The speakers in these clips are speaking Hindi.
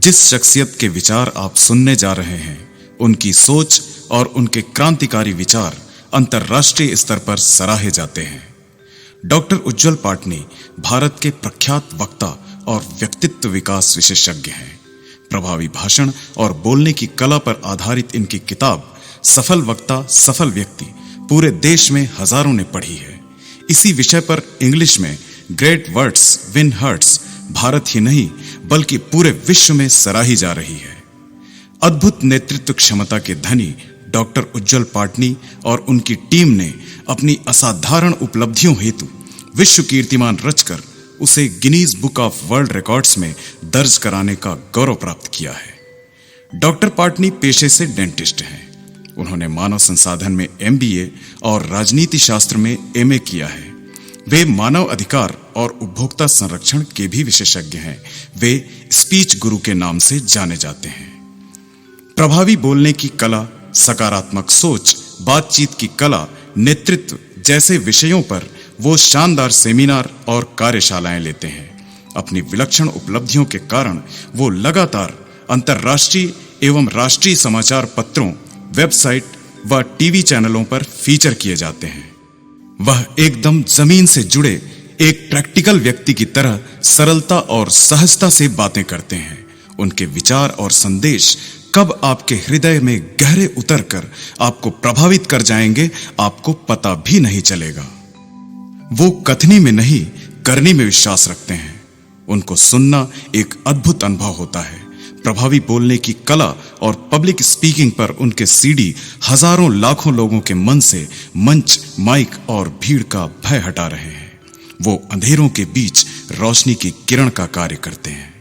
जिस शख्सियत के विचार आप सुनने जा रहे हैं, उनकी सोच और उनके क्रांतिकारी विचार अंतर्राष्ट्रीय स्तर पर सराहे जाते हैं। डॉक्टर उज्ज्वल पाटनी भारत के प्रख्यात वक्ता और व्यक्तित्व विकास विशेषज्ञ हैं। प्रभावी भाषण और बोलने की कला पर आधारित इनकी किताब सफल वक्ता सफल व्यक्ति पूरे देश में हजारों ने पढ़ी है। इसी विषय पर इंग्लिश में great words win hearts Bharat ही नहीं बल्कि पूरे विश्व में सराही जा रही है। अद्भुत नेतृत्व क्षमता के धनी डॉक्टर उज्ज्वल पाटनी और उनकी टीम ने अपनी असाधारण उपलब्धियों हेतु विश्व कीर्तिमान रचकर उसे Guinness book of world records में दर्ज कराने का गौरव प्राप्त किया है। डॉक्टर पाटनी पेशे से डेंटिस्ट हैं। उन्होंने मानव संसाधन में MBA और राजनीति शास्त्र में MA किया है। वे मानव अधिकार और उपभोक्ता संरक्षण के भी विशेषज्ञ हैं। वे स्पीच गुरु के नाम से जाने जाते हैं। प्रभावी बोलने की कला, सकारात्मक सोच, बातचीत की कला, नेतृत्व जैसे विषयों पर वो शानदार सेमिनार और कार्यशालाएं लेते हैं। अपनी विलक्षण उपलब्धियों के कारण वो लगातार अंतर्राष्ट्रीय एवं राष्ट्रीय समाचार पत्रों, वेबसाइट व टीवी चैनलों पर फीचर किए जाते हैं। वह एकदम जमीन से जुड़े एक प्रैक्टिकल व्यक्ति की तरह सरलता और सहजता से बातें करते हैं। उनके विचार और संदेश कब आपके हृदय में गहरे उतरकर आपको प्रभावित कर जाएंगे, आपको पता भी नहीं चलेगा। वो कथनी में नहीं, करनी में विश्वास रखते हैं। उनको सुनना एक अद्भुत अनुभव होता है। प्रभावी बोलने की कला और पब्लिक स्पीकिंग पर उनके CD हजारों लाखों लोगों के मन से मंच, माइक और भीड़ का भय हटा रहे हैं। वो अंधेरों के बीच रोशनी की किरण का कार्य करते हैं।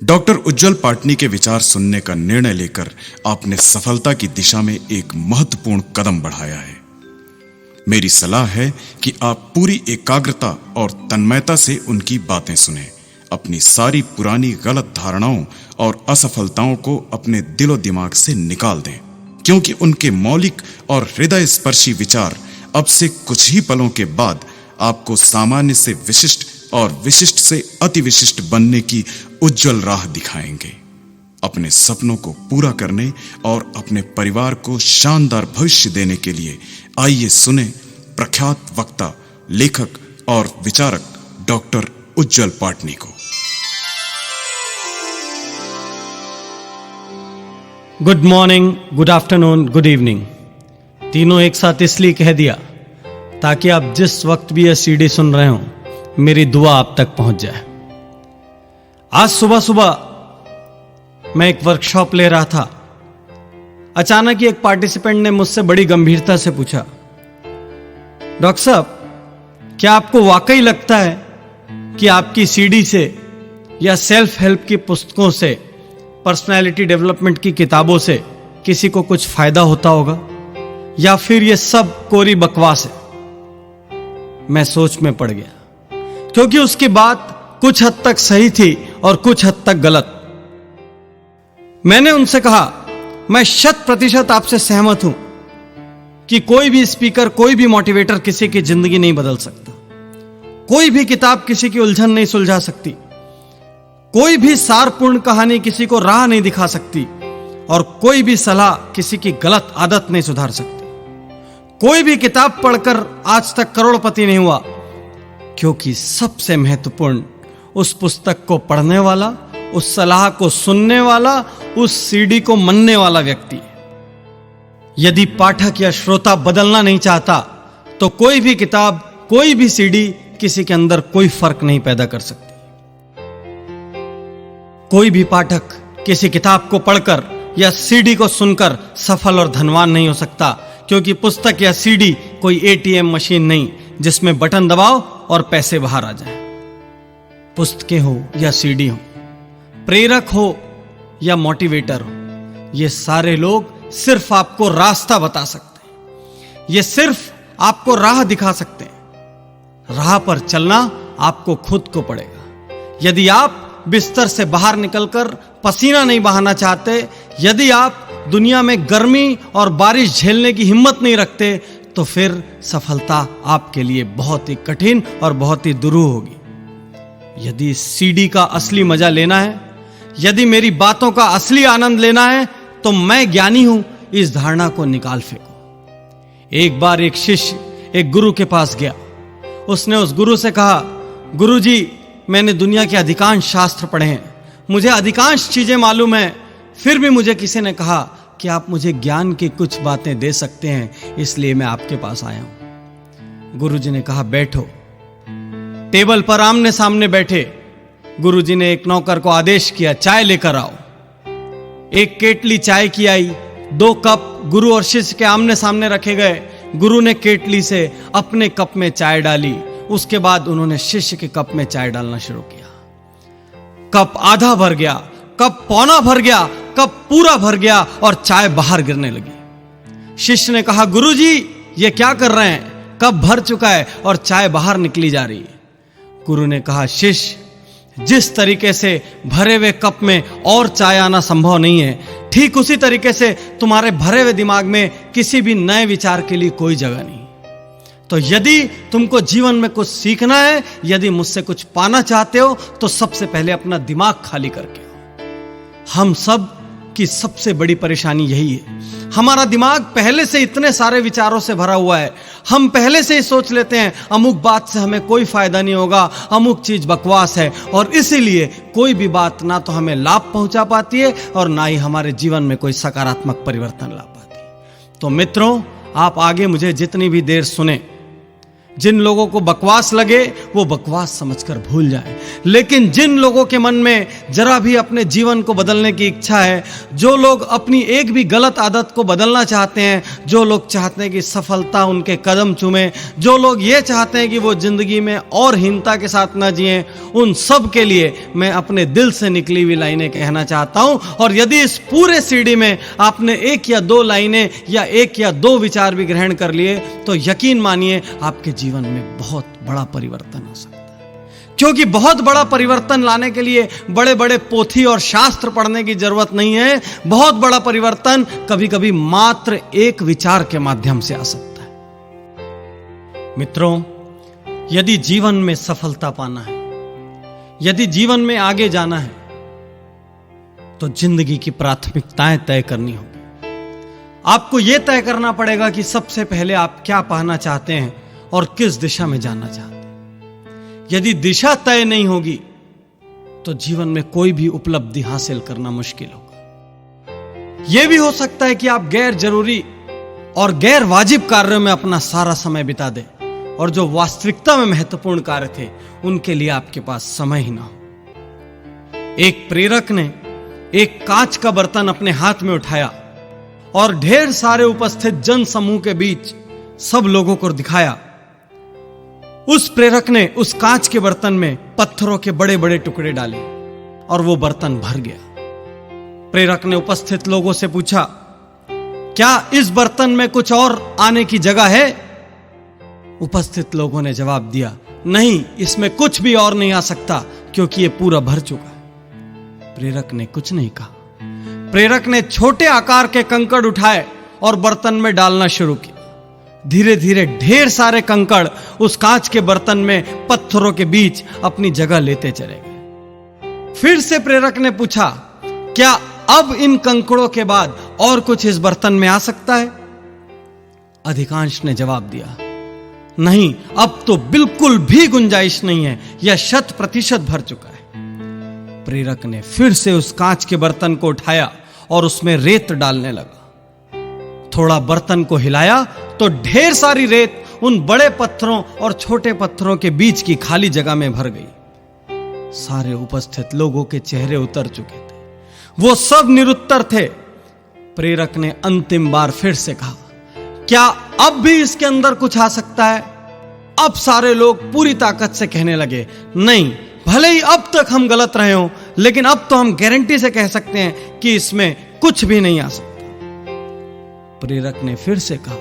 डॉक्टर उज्ज्वल पाटनी के विचार सुनने का निर्णय लेकर आपने सफलता की दिशा में एक महत्वपूर्ण कदम बढ़ाया है। मेरी सलाह है कि आप पूरी एकाग्रता और तन्मयता से उनकी बातें सुनें। अपनी सारी पुरानी गलत धारणाओं और असफलताओं को अपने दिलो दिमाग से निकाल दें, क्योंकि उनके मौलिक और हृदय स्पर्शी विचार अब से कुछ ही पलों के बाद आपको सामान्य से विशिष्ट और विशिष्ट से अति विशिष्ट बनने की उज्जवल राह दिखाएंगे। अपने सपनों को पूरा करने और अपने परिवार को शानदार भविष्य देने के लिए आइए सुने प्रख्यात वक्ता, लेखक और विचारक डॉक्टर उज्ज्वल पाटनी को। Good morning, good afternoon, good evening, तीनों एक साथ इसलिए कह दिया ताकि आप जिस वक्त भी यह CD सुन रहे हो, मेरी दुआ आप तक पहुंच जाए। आज सुबह सुबह मैं एक वर्कशॉप ले रहा था। अचानक ही एक पार्टिसिपेंट ने मुझसे बड़ी गंभीरता से पूछा, डॉक्टर साहब, क्या आपको वाकई लगता है कि आपकी CD से या सेल्फ हेल्प की पुस्तकों से, पर्सनैलिटी डेवलपमेंट की किताबों से किसी को कुछ फायदा होता होगा, या फिर यह सब कोरी बकवास है? मैं सोच में पड़ गया, क्योंकि उसकी बात कुछ हद तक सही थी और कुछ हद तक गलत। मैंने उनसे कहा, मैं 100% आपसे सहमत हूं कि कोई भी स्पीकर, कोई भी मोटिवेटर किसी की जिंदगी नहीं बदल सकता। कोई भी किताब किसी की उलझन नहीं सुलझा सकती। कोई भी सारपूर्ण कहानी किसी को राह नहीं दिखा सकती, और कोई भी सलाह किसी की गलत आदत नहीं सुधार सकती। कोई भी किताब पढ़कर आज तक करोड़पति नहीं हुआ, क्योंकि सबसे महत्वपूर्ण उस पुस्तक को पढ़ने वाला, उस सलाह को सुनने वाला, उस CD को मनने वाला व्यक्ति है। यदि पाठक या श्रोता बदलना नहीं चाहता, तो कोई भी किताब, कोई भी CD किसी के अंदर कोई फर्क नहीं पैदा कर सकती। कोई भी पाठक किसी किताब को पढ़कर या CD को सुनकर सफल और धनवान नहीं हो सकता, क्योंकि पुस्तक या CD कोई ATM मशीन नहीं जिसमें बटन दबाओ और पैसे बाहर आ जाएं। पुस्तकें हो या CD हो, प्रेरक हो या मोटिवेटर हो, ये सारे लोग सिर्फ आपको रास्ता बता सकते हैं। ये सिर्फ आपको राह दिखा सकते हैं। राह पर चलना आपको खुद को पड़ेगा। यदि आप बिस्तर से बाहर निकलकर पसीना नहीं बहाना चाहते, यदि आप दुनिया में गर्मी और बारिश झेलने की हिम्मत नहीं रखते, तो फिर सफलता आपके लिए बहुत ही कठिन और बहुत ही दुरूह होगी। यदि CD का असली मजा लेना है, यदि मेरी बातों का असली आनंद लेना है तो मैं ज्ञानी हूं, इस धारणा को निकाल फेंको। एक बार एक शिष्य एक गुरु के पास गया। उसने उस गुरु से कहा, गुरु जी, मैंने दुनिया के अधिकांश शास्त्र पढ़े हैं, मुझे अधिकांश चीजें मालूम है, फिर भी मुझे किसी ने कहा कि आप मुझे ज्ञान की कुछ बातें दे सकते हैं, इसलिए मैं आपके पास आया हूं। गुरुजी ने कहा, बैठो। टेबल पर आमने सामने बैठे। गुरुजी ने एक नौकर को आदेश किया, चाय लेकर आओ। एक केटली चाय की आई, 2 कप गुरु और शिष्य के आमने सामने रखे गए। गुरु ने केटली से अपने कप में चाय डाली, उसके बाद उन्होंने शिष्य के कप में चाय डालना शुरू किया। कप आधा भर गया, कप पौना भर गया, कप पूरा भर गया और चाय बाहर गिरने लगी। शिष्य ने कहा, गुरुजी, ये क्या कर रहे हैं? कप भर चुका है और चाय बाहर निकली जा रही है। गुरु ने कहा, शिष्य, जिस तरीके से भरे हुए कप में और चाय आना संभव नहीं है, ठीक उसी तरीके से तुम्हारे भरे हुए दिमाग में किसी भी नए विचार के लिए कोई जगह नहीं। तो यदि तुमको जीवन में कुछ सीखना है, यदि मुझसे कुछ पाना चाहते हो, तो सबसे पहले अपना दिमाग खाली करके आओ। हम सब की सबसे बड़ी परेशानी यही है, हमारा दिमाग पहले से इतने सारे विचारों से भरा हुआ है। हम पहले से ही सोच लेते हैं अमुक बात से हमें कोई फायदा नहीं होगा, अमुक चीज बकवास है, और इसीलिए कोई भी बात ना तो हमें लाभ पहुंचा पाती है और ना ही हमारे जीवन में कोई सकारात्मक परिवर्तन ला पाती है। तो मित्रों, आप आगे मुझे जितनी भी देर सुने, जिन लोगों को बकवास लगे वो बकवास समझकर भूल जाए, लेकिन जिन लोगों के मन में जरा भी अपने जीवन को बदलने की इच्छा है, जो लोग अपनी एक भी गलत आदत को बदलना चाहते हैं, जो लोग चाहते हैं कि सफलता उनके कदम चूमे, जो लोग ये चाहते हैं कि वो जिंदगी में और हीनता के साथ ना जिएं, उन सब के लिए मैं अपने दिल से निकली हुई लाइनें कहना चाहता हूं। और यदि इस पूरे सीडी में आपने 1 या 2 लाइनें या 1 या 2 विचार भी ग्रहण कर लिए, तो यकीन मानिए आपके जीवन में बहुत बड़ा परिवर्तन हो सकता है। क्योंकि बहुत बड़ा परिवर्तन लाने के लिए बड़े बड़े पोथी और शास्त्र पढ़ने की जरूरत नहीं है। बहुत बड़ा परिवर्तन कभी कभी मात्र एक विचार के माध्यम से आ सकता है। मित्रों, यदि जीवन में सफलता पाना है, यदि जीवन में आगे जाना है, तो जिंदगी की प्राथमिकताएं तय करनी होगी। आपको यह तय करना पड़ेगा कि सबसे पहले आप क्या पाना चाहते हैं और किस दिशा में जाना चाहते हैं। यदि दिशा तय नहीं होगी तो जीवन में कोई भी उपलब्धि हासिल करना मुश्किल होगा। यह भी हो सकता है कि आप गैर जरूरी और गैर वाजिब कार्यों में अपना सारा समय बिता दें और जो वास्तविकता में महत्वपूर्ण कार्य थे उनके लिए आपके पास समय ही ना हो। एक प्रेरक ने एक कांच का बर्तन अपने हाथ में उठाया और ढेर सारे उपस्थित जन समूह के बीच सब लोगों को दिखाया। उस प्रेरक ने उस कांच के बर्तन में पत्थरों के बड़े बड़े टुकड़े डाले और वो बर्तन भर गया। प्रेरक ने उपस्थित लोगों से पूछा, क्या इस बर्तन में कुछ और आने की जगह है? उपस्थित लोगों ने जवाब दिया, नहीं, इसमें कुछ भी और नहीं आ सकता क्योंकि ये पूरा भर चुका है। प्रेरक ने कुछ नहीं कहा। प्रेरक ने छोटे आकार के कंकड़ उठाए और बर्तन में डालना शुरू किया। धीरे धीरे ढेर सारे कंकड़ उस कांच के बर्तन में पत्थरों के बीच अपनी जगह लेते चले गए। फिर से प्रेरक ने पूछा, क्या अब इन कंकड़ों के बाद और कुछ इस बर्तन में आ सकता है? अधिकांश ने जवाब दिया, नहीं, अब तो बिल्कुल भी गुंजाइश नहीं है, यह 100% भर चुका है। प्रेरक ने फिर से उस कांच के बर्तन को उठाया और उसमें रेत डालने लगा। थोड़ा बर्तन को हिलाया तो ढेर सारी रेत उन बड़े पत्थरों और छोटे पत्थरों के बीच की खाली जगह में भर गई। सारे उपस्थित लोगों के चेहरे उतर चुके थे, वो सब निरुत्तर थे। प्रेरक ने अंतिम बार फिर से कहा, क्या अब भी इसके अंदर कुछ आ सकता है? अब सारे लोग पूरी ताकत से कहने लगे, नहीं, भले ही अब तक हम गलत रहे हों, लेकिन अब तो हम गारंटी से कह सकते हैं कि इसमें कुछ भी नहीं आ सकता। प्रेरक ने फिर से कहा,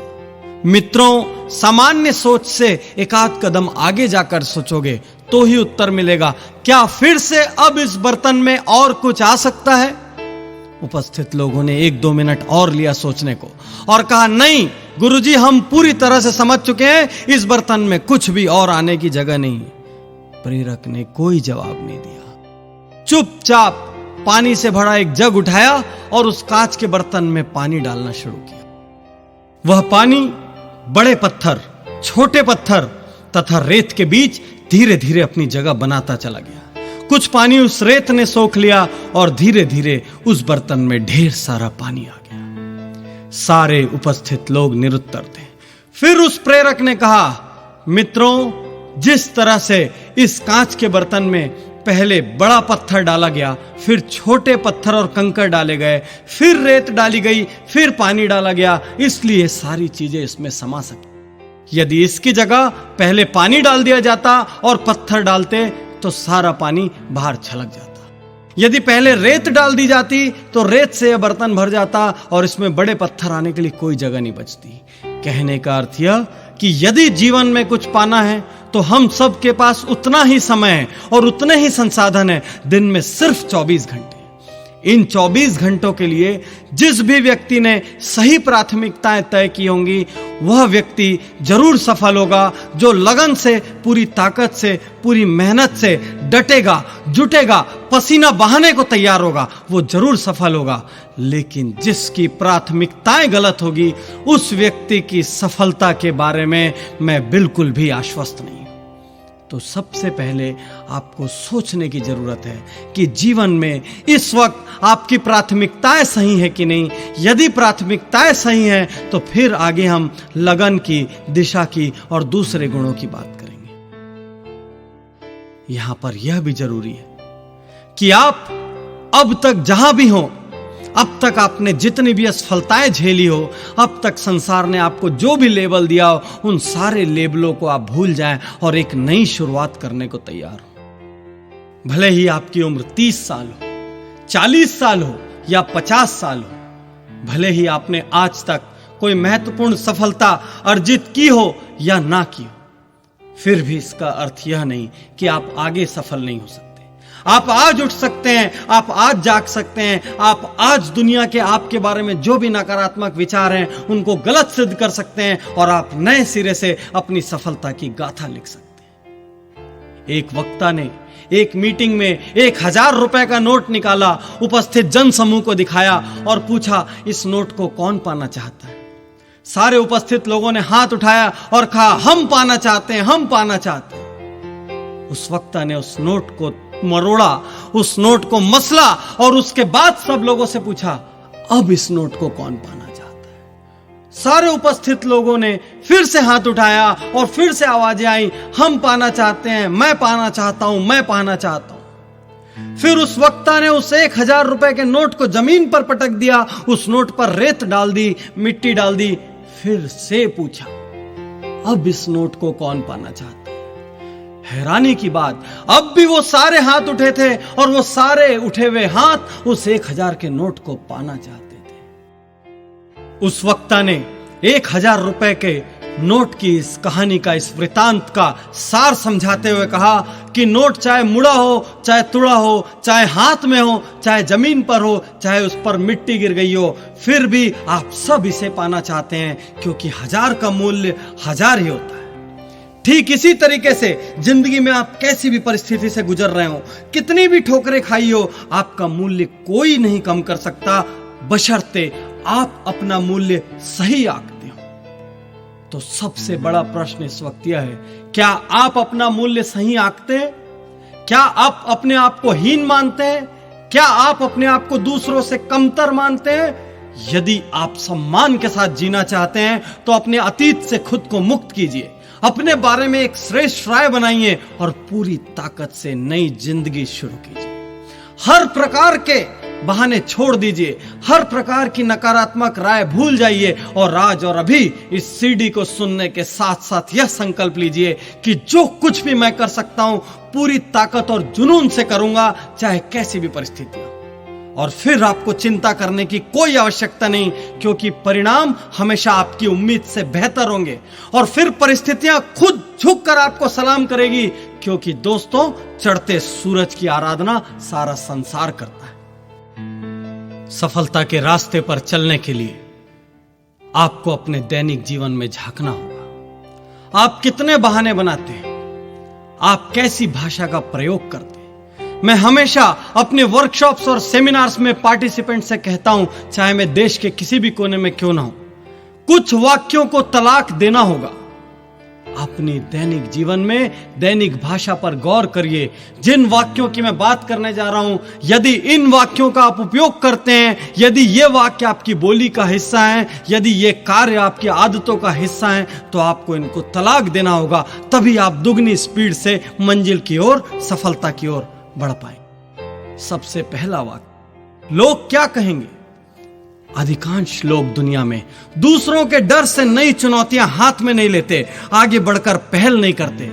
मित्रों, सामान्य सोच से एक आध कदम आगे जाकर सोचोगे तो ही उत्तर मिलेगा। क्या फिर से अब इस बर्तन में और कुछ आ सकता है? उपस्थित लोगों ने 1-2 मिनट और लिया सोचने को और कहा, नहीं गुरुजी, हम पूरी तरह से समझ चुके हैं, इस बर्तन में कुछ भी और आने की जगह नहीं। प्रेरक ने कोई जवाब नहीं दिया। चुपचाप पानी से भरा एक जग उठाया और उस कांच के बर्तन में पानी डालना शुरू किया। वह पानी बड़े पत्थर, छोटे पत्थर तथा रेत के बीच धीरे धीरे अपनी जगह बनाता चला गया। कुछ पानी उस रेत ने सोख लिया और धीरे धीरे उस बर्तन में ढेर सारा पानी आ गया। सारे उपस्थित लोग निरुत्तर थे। फिर उस प्रेरक ने कहा, मित्रों, जिस तरह से इस कांच के बर्तन में पहले बड़ा पत्थर डाला गया, फिर छोटे पत्थर और कंकड़ डाले गए, फिर रेत डाली गई, फिर पानी डाला गया, इसलिए सारी चीजें इसमें समा सकी। यदि इसकी जगह पहले पानी डाल दिया जाता और पत्थर डालते तो सारा पानी बाहर छलक जाता। यदि पहले रेत डाल दी जाती तो रेत से यह बर्तन भर जाता और इसमें बड़े पत्थर आने के लिए कोई जगह नहीं बचती। कहने का अर्थ यह कि यदि जीवन में कुछ पाना है तो हम सब के पास उतना ही समय है और उतने ही संसाधन है। दिन में सिर्फ 24 घंटे। इन 24 घंटों के लिए जिस भी व्यक्ति ने सही प्राथमिकताएं तय की होंगी वह व्यक्ति जरूर सफल होगा। जो लगन से, पूरी ताकत से, पूरी मेहनत से डटेगा, जुटेगा, पसीना बहाने को तैयार होगा, वो जरूर सफल होगा। लेकिन जिसकी प्राथमिकताएं गलत होगी उस व्यक्ति की सफलता के बारे में मैं बिल्कुल भी आश्वस्त नहीं। तो सबसे पहले आपको सोचने की जरूरत है कि जीवन में इस वक्त आपकी प्राथमिकताएं सही है कि नहीं। यदि प्राथमिकताएं सही हैं तो फिर आगे हम लगन की, दिशा की और दूसरे गुणों की बात करेंगे। यहां पर यह भी जरूरी है कि आप अब तक जहां भी हो, अब तक आपने जितनी भी असफलताएं झेली हो, अब तक संसार ने आपको जो भी लेबल दिया हो, उन सारे लेबलों को आप भूल जाएं और एक नई शुरुआत करने को तैयार हो। भले ही आपकी उम्र 30 साल हो, 40 साल हो या 50 साल हो, भले ही आपने आज तक कोई महत्वपूर्ण सफलता अर्जित की हो या ना की हो, फिर भी इसका अर्थ यह नहीं कि आप आगे सफल नहीं हो सकते। आप आज उठ सकते हैं, आप आज जाग सकते हैं, आप आज दुनिया के आपके बारे में जो भी नकारात्मक विचार हैं उनको गलत सिद्ध कर सकते हैं और आप नए सिरे से अपनी सफलता की गाथा लिख सकते हैं। एक वक्ता ने एक मीटिंग में 1000 रुपए का नोट निकाला, उपस्थित जन समूह को दिखाया और पूछा, इस नोट को कौन पाना चाहता है? सारे उपस्थित लोगों ने हाथ उठाया और कहा, हम पाना चाहते हैं, हम पाना चाहते हैं। उस वक्ता ने उस नोट को मरोड़ा, उस नोट को मसला और उसके बाद सब लोगों से पूछा, अब इस नोट को कौन पाना चाहता है? सारे उपस्थित लोगों ने फिर से हाथ उठाया और फिर से आवाजें आई, हम पाना चाहते हैं, मैं पाना चाहता हूं, मैं पाना चाहता हूं। फिर उस वक्ता ने उस 1000 रुपए के नोट को जमीन पर पटक दिया, उस नोट पर रेत डाल दी, मिट्टी डाल दी, फिर से पूछा, अब इस नोट को कौन पाना चाहता है? हैरानी की बात, अब भी वो सारे हाथ उठे थे और वो सारे उठे हुए हाथ उस 1000 के नोट को पाना चाहते थे। उस वक्ता ने 1000 रुपए के नोट की इस कहानी का, इस वृतांत का सार समझाते हुए कहा कि नोट चाहे मुड़ा हो, चाहे तुड़ा हो, चाहे हाथ में हो, चाहे जमीन पर हो, चाहे उस पर मिट्टी गिर गई हो, फिर भी आप सब इसे पाना चाहते हैं क्योंकि 1000 का मूल्य 1000 ही होता है। ठीक इसी तरीके से जिंदगी में आप कैसी भी परिस्थिति से गुजर रहे हो, कितनी भी ठोकरें खाई हो, आपका मूल्य कोई नहीं कम कर सकता बशर्ते आप अपना मूल्य सही आंकते हो। तो सबसे बड़ा प्रश्न इस वक्त यह है, क्या आप अपना मूल्य सही आंकते हैं? क्या आप अपने आप को हीन मानते हैं? क्या आप अपने आप को दूसरों से कमतर मानते हैं? यदि आप सम्मान के साथ जीना चाहते हैं तो अपने अतीत से खुद को मुक्त कीजिए, अपने बारे में एक श्रेष्ठ राय बनाइए और पूरी ताकत से नई जिंदगी शुरू कीजिए। हर प्रकार के बहाने छोड़ दीजिए, हर प्रकार की नकारात्मक राय भूल जाइए और आज और अभी इस सीडी को सुनने के साथ साथ यह संकल्प लीजिए कि जो कुछ भी मैं कर सकता हूं पूरी ताकत और जुनून से करूंगा, चाहे कैसी भी परिस्थिति हो। और फिर आपको चिंता करने की कोई आवश्यकता नहीं क्योंकि परिणाम हमेशा आपकी उम्मीद से बेहतर होंगे और फिर परिस्थितियां खुद झुककर आपको सलाम करेगी क्योंकि दोस्तों, चढ़ते सूरज की आराधना सारा संसार करता है। सफलता के रास्ते पर चलने के लिए आपको अपने दैनिक जीवन में झांकना होगा। आप कितने बहाने बनाते हैं, आप कैसी भाषा का प्रयोग करते हैं। मैं हमेशा अपने वर्कशॉप्स और सेमिनार्स में पार्टिसिपेंट से कहता हूं, चाहे मैं देश के किसी भी कोने में क्यों ना हूं, कुछ वाक्यों को तलाक देना होगा। अपनी दैनिक जीवन में दैनिक भाषा पर गौर करिए। जिन वाक्यों की मैं बात करने जा रहा हूं, यदि इन वाक्यों का आप उपयोग करते हैं, यदि ये वाक्य आपकी बोली का हिस्सा है, यदि ये कार्य आपकी आदतों का हिस्सा है, तो आपको इनको तलाक देना होगा। तभी आप दुगनी स्पीड से मंजिल की ओर, सफलता की ओर बढ़ पाएंगे। सबसे पहला वाक्य, लोग क्या कहेंगे। अधिकांश लोग दुनिया में दूसरों के डर से नई चुनौतियां हाथ में नहीं लेते, आगे बढ़कर पहल नहीं करते।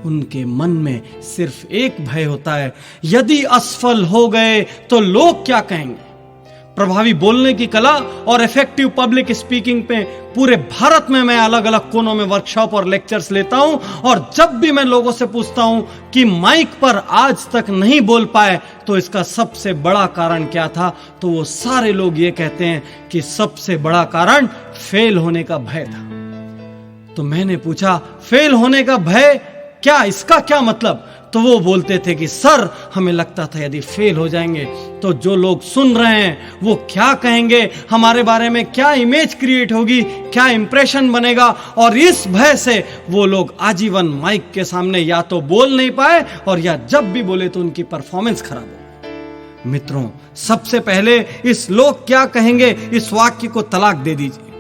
उनके मन में सिर्फ एक भय होता है, यदि असफल हो गए तो लोग क्या कहेंगे। प्रभावी बोलने की कला और इफेक्टिव पब्लिक स्पीकिंग पे पूरे भारत में मैं अलग अलग कोनों में वर्कशॉप और लेक्चर्स लेता हूं, और जब भी मैं लोगों से पूछता हूं कि माइक पर आज तक नहीं बोल पाए तो इसका सबसे बड़ा कारण क्या था, तो वो सारे लोग ये कहते हैं कि सबसे बड़ा कारण फेल होने का भय था। तो मैंने पूछा, फेल होने का भय क्या, इसका क्या मतलब। तो वो बोलते थे कि सर, हमें लगता था यदि फेल हो जाएंगे तो जो लोग सुन रहे हैं वो क्या कहेंगे, हमारे बारे में क्या इमेज क्रिएट होगी, क्या इंप्रेशन बनेगा, और इस भय से वो लोग आजीवन माइक के सामने या तो बोल नहीं पाए, और या जब भी बोले तो उनकी परफॉर्मेंस खराब हो। मित्रों, सबसे पहले इस लोग क्या कहेंगे इस वाक्य को तलाक दे दीजिए।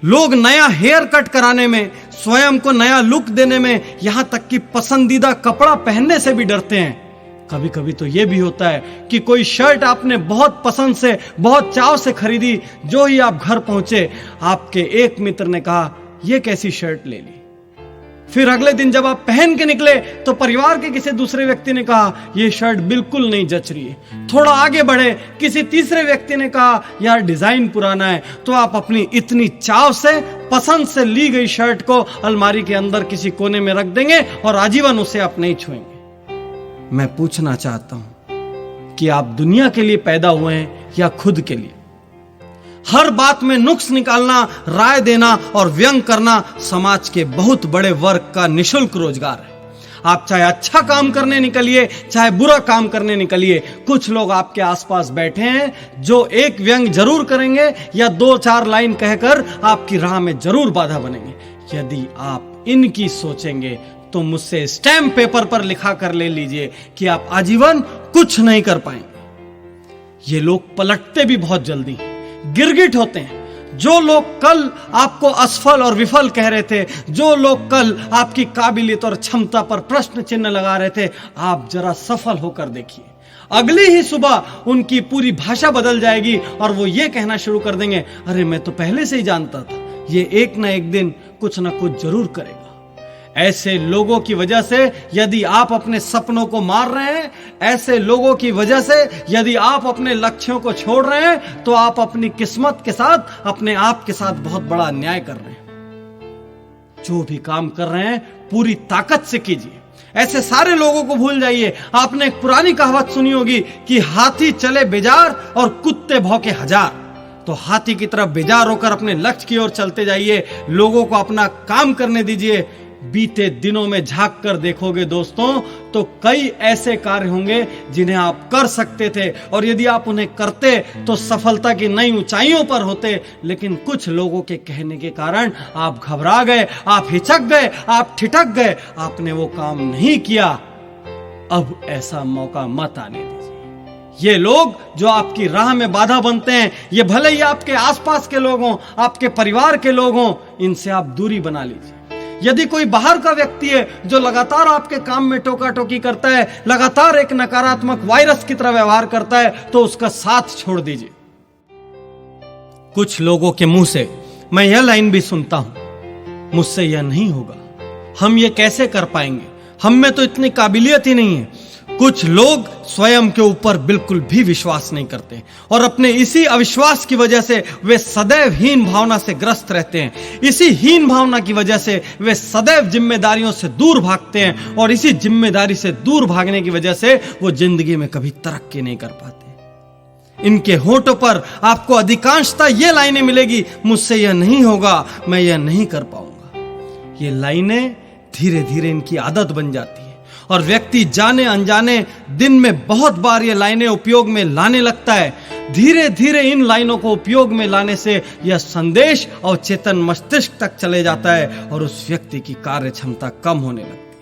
लोग नया हेयर कट कराने में, स्वयं को नया लुक देने में, यहां तक कि पसंदीदा कपड़ा पहनने से भी डरते हैं। कभी कभी तो यह भी होता है कि कोई शर्ट आपने बहुत पसंद से, बहुत चाव से खरीदी, जो ही आप घर पहुंचे आपके एक मित्र ने कहा, यह कैसी शर्ट ले ली। फिर अगले दिन जब आप पहन के निकले तो परिवार के किसी दूसरे व्यक्ति ने कहा, यह शर्ट बिल्कुल नहीं जच रही है। थोड़ा आगे बढ़े, किसी तीसरे व्यक्ति ने कहा, यार डिजाइन पुराना है। तो आप अपनी इतनी चाव से, पसंद से ली गई शर्ट को अलमारी के अंदर किसी कोने में रख देंगे और आजीवन उसे आप नहीं छुएंगे। मैं पूछना चाहता हूं कि आप दुनिया के लिए पैदा हुए हैं या खुद के लिए। हर बात में नुक्स निकालना, राय देना और व्यंग करना समाज के बहुत बड़े वर्ग का निशुल्क रोजगार है। आप चाहे अच्छा काम करने निकलिए, चाहे बुरा काम करने निकलिए, कुछ लोग आपके आसपास बैठे हैं जो एक व्यंग जरूर करेंगे या 2-4 लाइन कहकर आपकी राह में जरूर बाधा बनेंगे। यदि आप इनकी सोचेंगे तो मुझसे स्टैम्प पेपर पर लिखा कर ले लीजिए कि आप आजीवन कुछ नहीं कर पाएंगे। ये लोग पलटते भी बहुत जल्दी हैं, गिरगिट होते हैं। जो लोग कल आपको असफल और विफल कह रहे थे, जो लोग कल आपकी काबिलियत और क्षमता पर प्रश्न चिन्ह लगा रहे थे, आप जरा सफल होकर देखिए, अगली ही सुबह उनकी पूरी भाषा बदल जाएगी और वो ये कहना शुरू कर देंगे, अरे मैं तो पहले से ही जानता था, ये एक ना एक दिन कुछ ना कुछ जरूर करेगा। ऐसे लोगों की वजह से यदि आप अपने सपनों को मार रहे हैं, ऐसे लोगों की वजह से यदि आप अपने लक्ष्यों को छोड़ रहे हैं, तो आप अपनी किस्मत के साथ, अपने आप के साथ बहुत बड़ा अन्याय कर रहे हैं। जो भी काम कर रहे हैं पूरी ताकत से कीजिए। ऐसे सारे लोगों को भूल जाइए। आपने एक पुरानी कहावत सुनी होगी कि हाथी चले बेजार और कुत्ते भौंके हजार। तो हाथी की तरफ बेजार होकर अपने लक्ष्य की ओर चलते जाइए, लोगों को अपना काम करने दीजिए। बीते दिनों में झांक कर देखोगे दोस्तों, तो कई ऐसे कार्य होंगे जिन्हें आप कर सकते थे, और यदि आप उन्हें करते तो सफलता की नई ऊंचाइयों पर होते। लेकिन कुछ लोगों के कहने के कारण आप घबरा गए, आप हिचक गए, आप ठिठक गए, आपने वो काम नहीं किया। अब ऐसा मौका मत आने दीजिए। ये लोग जो आपकी राह में बाधा बनते हैं, ये भले ही आपके आसपास के लोग हों, आपके परिवार के लोग हों, इनसे आप दूरी बना लीजिए। यदि कोई बाहर का व्यक्ति है जो लगातार आपके काम में टोका टोकी करता है, लगातार एक नकारात्मक वायरस की तरह व्यवहार करता है, तो उसका साथ छोड़ दीजिए। कुछ लोगों के मुंह से मैं यह लाइन भी सुनता हूं, मुझसे यह नहीं होगा, हम ये कैसे कर पाएंगे, हम में तो इतनी काबिलियत ही नहीं है। कुछ लोग स्वयं के ऊपर बिल्कुल भी विश्वास नहीं करते और अपने इसी अविश्वास की वजह से वे सदैव हीन भावना से ग्रस्त रहते हैं। इसी हीन भावना की वजह से वे सदैव जिम्मेदारियों से दूर भागते हैं और इसी जिम्मेदारी से दूर भागने की वजह से वो जिंदगी में कभी तरक्की नहीं कर पाते। इनके होठों पर आपको अधिकांशतः ये लाइनें मिलेगी, मुझसे यह नहीं होगा, मैं यह नहीं कर पाऊंगा। ये लाइनें धीरे धीरे इनकी आदत बन जाती है और व्यक्ति व्यक्ति जाने अनजाने दिन में बहुत बार ये लाइनें उपयोग में लाने लगता है, धीरे धीरे इन लाइनों को उपयोग में लाने से यह संदेश और चेतन मस्तिष्क तक चले जाता है और उस व्यक्ति की कार्य क्षमता कम होने लगती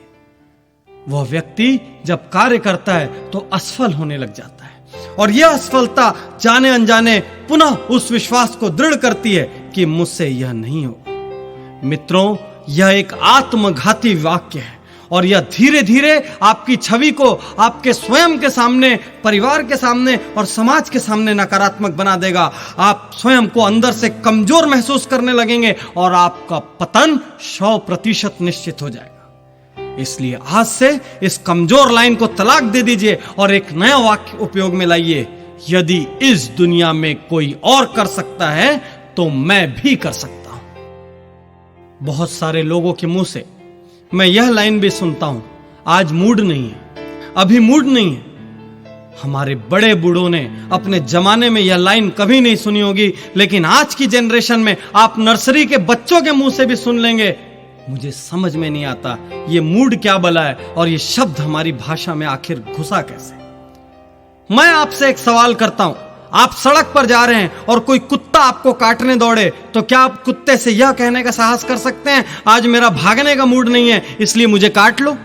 है। वह व्यक्ति जब कार्य करता है तो असफल होने लग जाता है और यह असफलता जाने अनजाने पुनः उस विश्वास को दृढ़ करती है कि मुझसे यह नहीं होगा। मित्रों, यह एक आत्मघाती वाक्य है और यह धीरे धीरे आपकी छवि को आपके स्वयं के सामने, परिवार के सामने और समाज के सामने नकारात्मक बना देगा। आप स्वयं को अंदर से कमजोर महसूस करने लगेंगे और आपका पतन 100% निश्चित हो जाएगा। इसलिए आज से इस कमजोर लाइन को तलाक दे दीजिए और एक नया वाक्य उपयोग में लाइए, यदि इस दुनिया में कोई और कर सकता है तो मैं भी कर सकता हूं। बहुत सारे लोगों के मुंह से मैं यह लाइन भी सुनता हूं, आज मूड नहीं है, अभी मूड नहीं है। हमारे बड़े बूढ़ों ने अपने जमाने में यह लाइन कभी नहीं सुनी होगी, लेकिन आज की जनरेशन में आप नर्सरी के बच्चों के मुंह से भी सुन लेंगे। मुझे समझ में नहीं आता ये मूड क्या बला है और ये शब्द हमारी भाषा में आखिर घुसा कैसे। मैं आपसे एक सवाल करता हूं, आप सड़क पर जा रहे हैं और कोई कुत्ता आपको काटने दौड़े तो क्या आप कुत्ते से यह कहने का साहस कर सकते हैं, आज मेरा भागने का मूड नहीं है इसलिए मुझे काट लो?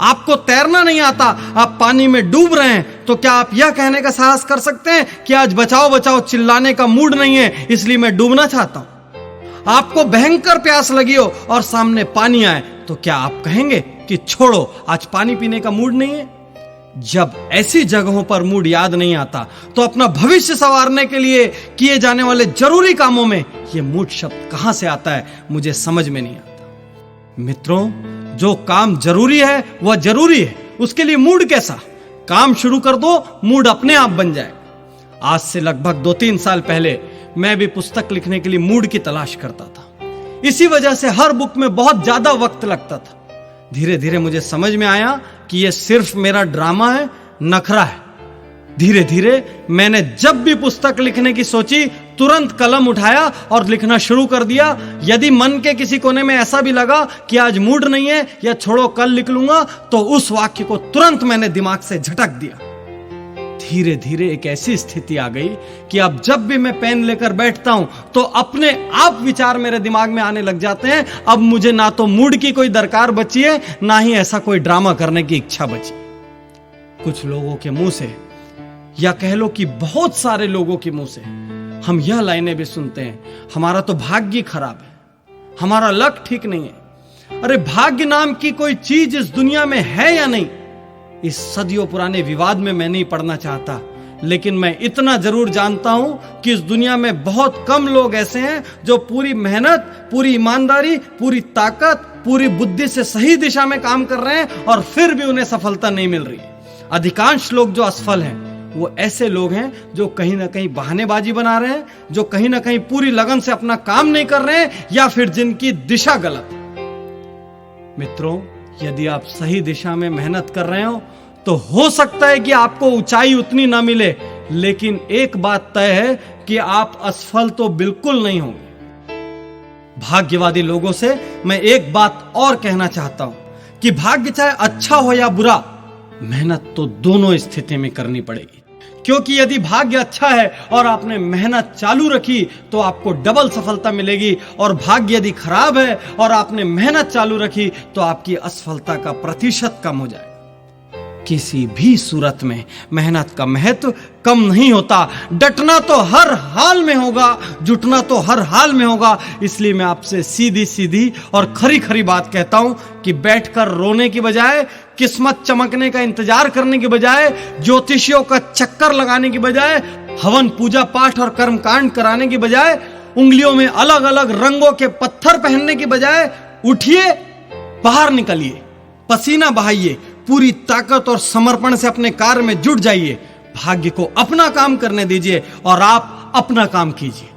आपको तैरना नहीं आता, आप पानी में डूब रहे हैं तो क्या आप यह कहने का साहस कर सकते हैं कि आज बचाओ बचाओ चिल्लाने का मूड नहीं है इसलिए मैं डूबना चाहता हूं? आपको भयंकर प्यास लगी हो और सामने पानी आए तो क्या आप कहेंगे कि छोड़ो आज पानी पीने का मूड नहीं है? जब ऐसी जगहों पर मूड याद नहीं आता तो अपना भविष्य संवारने के लिए किए जाने वाले जरूरी कामों में यह मूड शब्द कहां से आता है, मुझे समझ में नहीं आता। मित्रों, जो काम जरूरी है वह जरूरी है, उसके लिए मूड कैसा? काम शुरू कर दो, मूड अपने आप बन जाए। आज से लगभग 2-3 साल पहले मैं भी पुस्तक लिखने के लिए मूड की तलाश करता था। इसी वजह से हर बुक में बहुत ज्यादा वक्त लगता था। धीरे धीरे मुझे समझ में आया कि यह सिर्फ मेरा ड्रामा है, नखरा है। धीरे धीरे मैंने जब भी पुस्तक लिखने की सोची तुरंत कलम उठाया और लिखना शुरू कर दिया। यदि मन के किसी कोने में ऐसा भी लगा कि आज मूड नहीं है या छोड़ो कल लिख लूंगा, तो उस वाक्य को तुरंत मैंने दिमाग से झटक दिया। धीरे धीरे एक ऐसी स्थिति आ गई कि अब जब भी मैं पेन लेकर बैठता हूं तो अपने आप विचार मेरे दिमाग में आने लग जाते हैं। अब मुझे ना तो मूड की कोई दरकार बची है, ना ही ऐसा कोई ड्रामा करने की इच्छा बची। कुछ लोगों के मुंह से, या कह लो कि बहुत सारे लोगों के मुंह से हम यह लाइनें भी सुनते हैं, हमारा तो भाग्य खराब है, हमारा लक ठीक नहीं है। अरे भाग्य नाम की कोई चीज इस दुनिया में है या नहीं, इस सदियों पुराने विवाद में मैं नहीं पड़ना चाहता, लेकिन मैं इतना जरूर जानता हूं कि इस दुनिया में बहुत कम लोग ऐसे हैं जो पूरी मेहनत, पूरी ईमानदारी, पूरी ताकत, पूरी बुद्धि से सही दिशा में काम कर रहे हैं और फिर भी उन्हें सफलता नहीं मिल रही। अधिकांश लोग जो असफल हैं वो ऐसे लोग हैं जो कहीं ना कहीं बहानेबाजी बना रहे हैं, जो कहीं ना कहीं पूरी लगन से अपना काम नहीं कर रहे हैं, या फिर जिनकी दिशा गलत है। मित्रों, यदि आप सही दिशा में मेहनत कर रहे हो तो हो सकता है कि आपको ऊंचाई उतनी ना मिले, लेकिन एक बात तय है कि आप असफल तो बिल्कुल नहीं होंगे। भाग्यवादी लोगों से मैं एक बात और कहना चाहता हूं कि भाग्य चाहे अच्छा हो या बुरा, मेहनत तो दोनों स्थिति में करनी पड़ेगी। क्योंकि यदि भाग्य अच्छा है और आपने मेहनत चालू रखी तो आपको डबल सफलता मिलेगी, और भाग्य यदि खराब है और आपने मेहनत चालू रखी तो आपकी असफलता का प्रतिशत कम हो जाएगा। किसी भी सूरत में मेहनत का महत्व कम नहीं होता। डटना तो हर हाल में होगा, जुटना तो हर हाल में होगा। इसलिए मैं आपसे सीधी सीधी और खरी खरी बात कहता हूं कि बैठकर रोने की बजाय, किस्मत चमकने का इंतजार करने की बजाय, ज्योतिषियों का चक्कर लगाने की बजाय, हवन पूजा पाठ और कर्मकांड कराने की बजाय, उंगलियों में अलग अलग रंगों के पत्थर पहनने की बजाय उठिए, बाहर निकलिए, पसीना बहाइए, पूरी ताकत और समर्पण से अपने कार्य में जुट जाइए। भाग्य को अपना काम करने दीजिए और आप अपना काम कीजिए।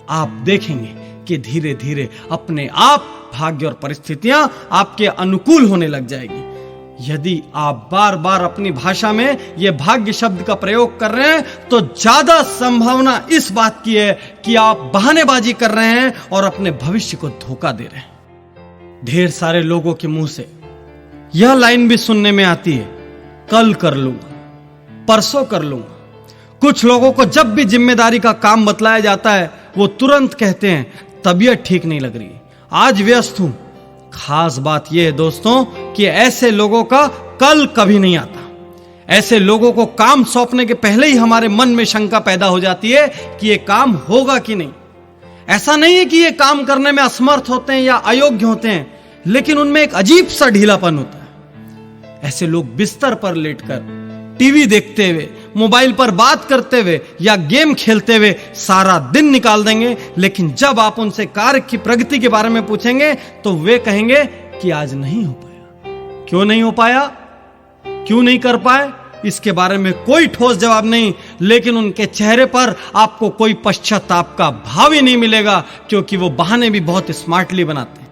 आप देखेंगे कि धीरे धीरे अपने आप भाग्य और परिस्थितियां आपके अनुकूल होने लग जाएगी। यदि आप बार बार अपनी भाषा में यह भाग्य शब्द का प्रयोग कर रहे हैं तो ज्यादा संभावना इस बात की है कि आप बहानेबाजी कर रहे हैं और अपने भविष्य को धोखा दे रहे हैं। ढेर सारे लोगों के मुंह से यह लाइन भी सुनने में आती है, कल कर लूंगा, परसों कर लूंगा। कुछ लोगों को जब भी जिम्मेदारी का काम बतलाया जाता है वो तुरंत कहते हैं तबीयत ठीक नहीं लग रही, आज व्यस्त हूं। खास बात यह है दोस्तों कि ऐसे लोगों का कल कभी नहीं आता। ऐसे लोगों को काम सौंपने के पहले ही हमारे मन में शंका पैदा हो जाती है कि यह काम होगा कि नहीं। ऐसा नहीं है कि ये काम करने में असमर्थ होते हैं या अयोग्य होते हैं, लेकिन उनमें एक अजीब सा ढीलापन होता है। ऐसे लोग बिस्तर पर लेटकर टीवी देखते हुए, मोबाइल पर बात करते हुए या गेम खेलते हुए सारा दिन निकाल देंगे, लेकिन जब आप उनसे कार्य की प्रगति के बारे में पूछेंगे तो वे कहेंगे कि आज नहीं हो पाया। क्यों नहीं हो पाया, क्यों नहीं कर पाए, इसके बारे में कोई ठोस जवाब नहीं, लेकिन उनके चेहरे पर आपको कोई पश्चाताप का भाव ही नहीं मिलेगा, क्योंकि वो बहाने भी बहुत स्मार्टली बनाते हैं।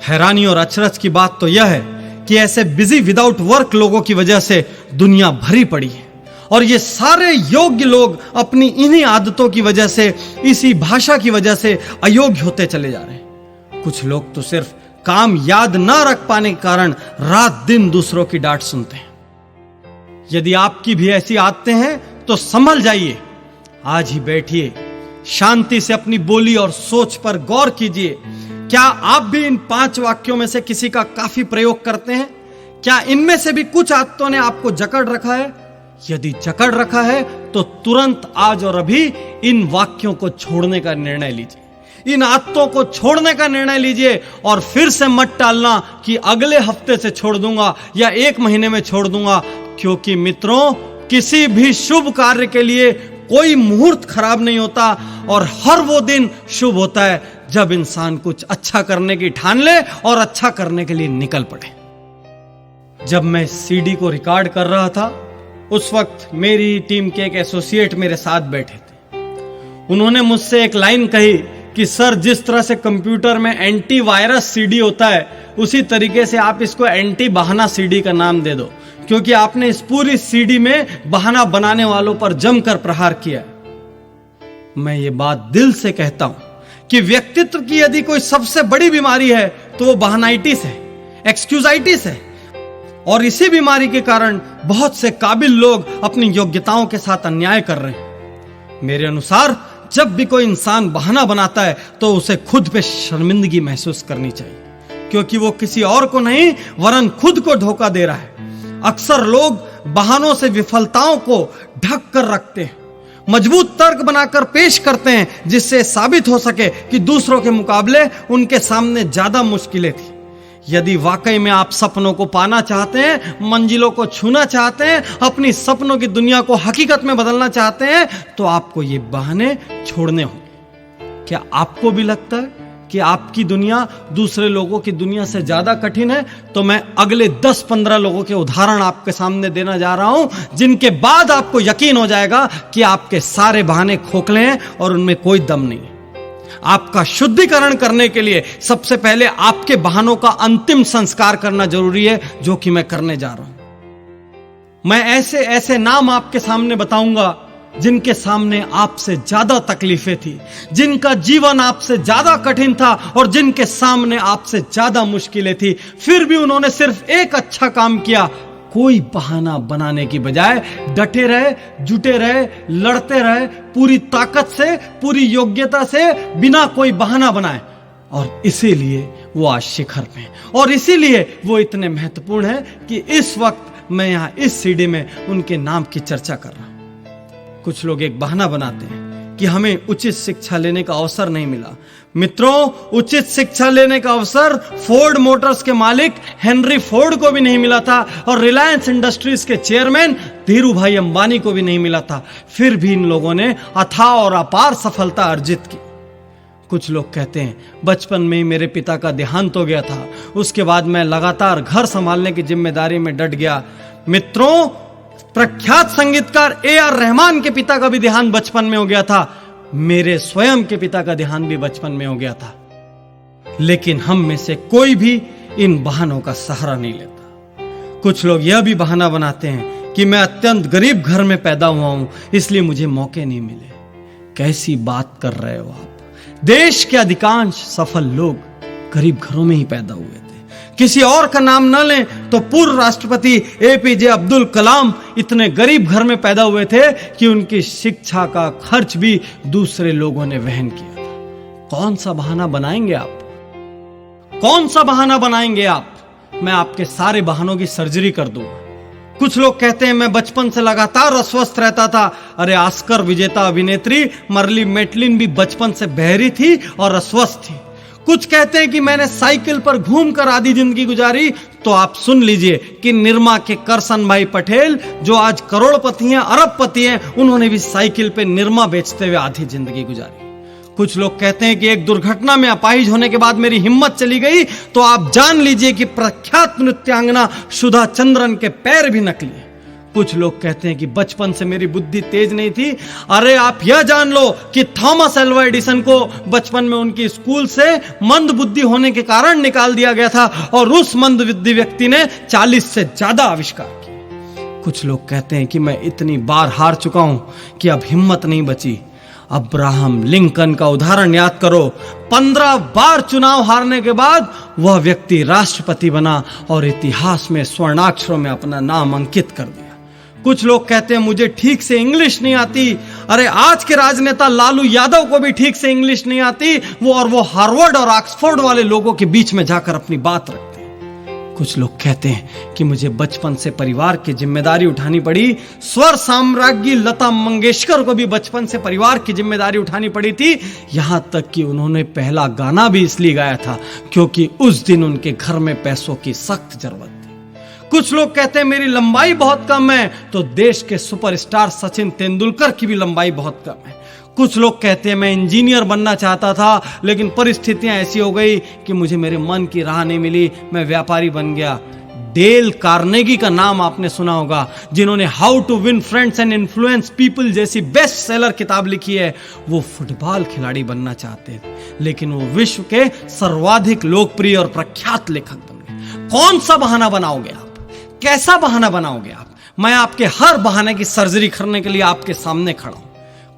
हैरानी और अचरज की बात तो यह है कि ऐसे बिजी विदाउट वर्क लोगों की वजह से दुनिया भरी पड़ी है, और ये सारे योग्य लोग अपनी इन्हीं आदतों की वजह से, इसी भाषा की वजह से अयोग्य होते चले जा रहे हैं। कुछ लोग तो सिर्फ काम याद ना रख पाने के कारण रात दिन दूसरों की डांट सुनते हैं। यदि आपकी भी ऐसी आदतें हैं तो संभल जाइए, आज ही बैठिए, शांति से अपनी बोली और सोच पर गौर कीजिए। क्या आप भी इन 5 वाक्यों में से किसी का काफी प्रयोग करते हैं? क्या इनमें से भी कुछ आदतों ने आपको जकड़ रखा है? यदि जकड़ रखा है तो तुरंत आज और अभी इन वाक्यों को छोड़ने का निर्णय लीजिए, इन आदतों को छोड़ने का निर्णय लीजिए, और फिर से मत टालना कि अगले हफ्ते से छोड़ दूंगा या 1 महीने में छोड़ दूंगा, क्योंकि मित्रों किसी भी शुभ कार्य के लिए कोई मुहूर्त खराब नहीं होता, और हर वो दिन शुभ होता है जब इंसान कुछ अच्छा करने की ठान ले और अच्छा करने के लिए निकल पड़े। जब मैं सीडी को रिकॉर्ड कर रहा था उस वक्त मेरी टीम के एक एसोसिएट मेरे साथ बैठे थे। उन्होंने मुझसे एक लाइन कही कि सर, जिस तरह से कंप्यूटर में एंटी वायरस सीडी होता है उसी तरीके से आप इसको एंटी बहाना सीडी का नाम दे दो, क्योंकि आपने इस पूरी सीडी में बहाना बनाने वालों पर जमकर प्रहार किया। मैं ये बात दिल से कहता हूं कि व्यक्तित्व की यदि कोई सबसे बड़ी बीमारी है तो वो बहानाइटिस है, एक्सक्यूजाइटिस है, और इसी बीमारी के कारण बहुत से काबिल लोग अपनी योग्यताओं के साथ अन्याय कर रहे हैं। मेरे अनुसार जब भी कोई इंसान बहाना बनाता है तो उसे खुद पे शर्मिंदगी महसूस करनी चाहिए, क्योंकि वो किसी और को नहीं वरन खुद को धोखा दे रहा है। अक्सर लोग बहानों से विफलताओं को ढक कर रखते हैं, मजबूत तर्क बनाकर पेश करते हैं, जिससे साबित हो सके कि दूसरों के मुकाबले उनके सामने ज्यादा मुश्किलें थी। यदि वाकई में आप सपनों को पाना चाहते हैं, मंजिलों को छूना चाहते हैं, अपनी सपनों की दुनिया को हकीकत में बदलना चाहते हैं, तो आपको ये बहाने छोड़ने होंगे। क्या आपको भी लगता है कि आपकी दुनिया दूसरे लोगों की दुनिया से ज्यादा कठिन है? तो मैं अगले 10-15 लोगों के उदाहरण आपके सामने देना जा रहा हूं, जिनके बाद आपको यकीन हो जाएगा कि आपके सारे बहाने खोखले हैं और उनमें कोई दम नहीं है। आपका शुद्धिकरण करने के लिए सबसे पहले आपके बहानों का अंतिम संस्कार करना जरूरी है, जो कि मैं करने जा रहा हूं। मैं ऐसे ऐसे नाम आपके सामने बताऊंगा जिनके सामने आपसे ज्यादा तकलीफें थी, जिनका जीवन आपसे ज्यादा कठिन था और जिनके सामने आपसे ज्यादा मुश्किलें थी, फिर भी उन्होंने सिर्फ एक अच्छा काम किया। कोई बहाना बनाने की बजाय डटे रहे, जुटे रहे, लड़ते रहे, पूरी ताकत से, पूरी योग्यता से, बिना कोई बहाना बनाए, और इसीलिए वो आज शिखर में, और इसीलिए वो इतने महत्वपूर्ण है कि इस वक्त मैं यहां इस सीडी में उनके नाम की चर्चा कर रहा हूं। कुछ लोग एक बहाना बनाते हैं कि हमें उचित शिक्षा लेने का अवसर नहीं मिला। मित्रों, उचित शिक्षा लेने का अवसर फोर्ड मोटर्स के मालिक हेनरी फोर्ड को भी नहीं मिला था, और रिलायंस इंडस्ट्रीज के चेयरमैन धीरू भाई अंबानी को भी नहीं मिला था। फिर भी इन लोगों ने अथाह और अपार सफलता अर्जित की। कुछ लोग कहते हैं बचपन में ही मेरे पिता का देहांत हो गया था, उसके बाद मैं लगातार घर संभालने की जिम्मेदारी में डट गया। मित्रों, प्रख्यात संगीतकार AR रहमान के पिता का भी देहांत बचपन में हो गया था। मेरे स्वयं के पिता का देहांत भी बचपन में हो गया था। लेकिन हम में से कोई भी इन बहानों का सहारा नहीं लेता। कुछ लोग यह भी बहाना बनाते हैं कि मैं अत्यंत गरीब घर में पैदा हुआ हूं, इसलिए मुझे मौके नहीं मिले। कैसी बात कर रहे हो आप? देश के अधिकांश सफल लोग गरीब घरों में ही पैदा हुए थे। किसी और का नाम न लें तो पूर्व राष्ट्रपति एपीजे अब्दुल कलाम इतने गरीब घर में पैदा हुए थे कि उनकी शिक्षा का खर्च भी दूसरे लोगों ने वहन किया था। कौन सा बहाना बनाएंगे आप? कौन सा बहाना बनाएंगे आप? मैं आपके सारे बहानों की सर्जरी कर दूंगा। कुछ लोग कहते हैं मैं बचपन से लगातार अस्वस्थ रहता था। अरे ऑस्कर विजेता अभिनेत्री मर्ली मेटलिन भी बचपन से बहरी थी और अस्वस्थ थी। कुछ कहते हैं कि मैंने साइकिल पर घूमकर आधी जिंदगी गुजारी। तो आप सुन लीजिए कि निरमा के करसन भाई पटेल जो आज करोड़पति हैं, अरबपति हैं, उन्होंने भी साइकिल पे निरमा बेचते हुए आधी जिंदगी गुजारी। कुछ लोग कहते हैं कि एक दुर्घटना में अपाहिज होने के बाद मेरी हिम्मत चली गई। तो आप जान लीजिए कि प्रख्यात नृत्यांगना सुधा चंद्रन के पैर भी नकली हैं। कुछ लोग कहते हैं कि बचपन से मेरी बुद्धि तेज नहीं थी। अरे आप यह जान लो कि थॉमस एल्वा एडिसन को बचपन में उनकी स्कूल से मंद बुद्धि होने के कारण निकाल दिया गया था और उस मंद बुद्धि व्यक्ति ने 40 से ज्यादा आविष्कार किए। कुछ लोग कहते हैं कि मैं इतनी बार हार चुका हूं कि अब हिम्मत नहीं बची। अब्राहम लिंकन का उदाहरण याद करो। 15 बार चुनाव हारने के बाद वह व्यक्ति राष्ट्रपति बना और इतिहास में स्वर्णाक्षरों में अपना नाम अंकित कर दिया। कुछ लोग कहते हैं मुझे ठीक से इंग्लिश नहीं आती। अरे आज के राजनेता लालू यादव को भी ठीक से इंग्लिश नहीं आती। वो हार्वर्ड और ऑक्सफोर्ड वाले लोगों के बीच में जाकर अपनी बात रखते हैं। कुछ लोग कहते हैं कि मुझे बचपन से परिवार की जिम्मेदारी उठानी पड़ी। स्वर साम्राज्ञी लता मंगेशकर को भी बचपन से परिवार की जिम्मेदारी उठानी पड़ी थी। यहां तक कि उन्होंने पहला गाना भी इसलिए गाया था क्योंकि उस दिन उनके घर में पैसों की सख्त जरूरत थी। कुछ लोग कहते हैं मेरी लंबाई बहुत कम है। तो देश के सुपरस्टार सचिन तेंदुलकर की भी लंबाई बहुत कम है। कुछ लोग कहते हैं मैं इंजीनियर बनना चाहता था लेकिन परिस्थितियां ऐसी हो गई कि मुझे मेरे मन की राह नहीं मिली, मैं व्यापारी बन गया। डेल कार्नेगी का नाम आपने सुना होगा, जिन्होंने how to win friends and influence people जैसी बेस्ट सेलर किताब लिखी है। वो फुटबॉल खिलाड़ी बनना चाहते थे लेकिन वो विश्व के सर्वाधिक लोकप्रिय और प्रख्यात लेखक बन गए। कौन सा बहाना बनाओगे आप? कैसा बहाना बनाओगे आप? मैं आपके हर बहाने की सर्जरी करने के लिए आपके सामने खड़ा हूं।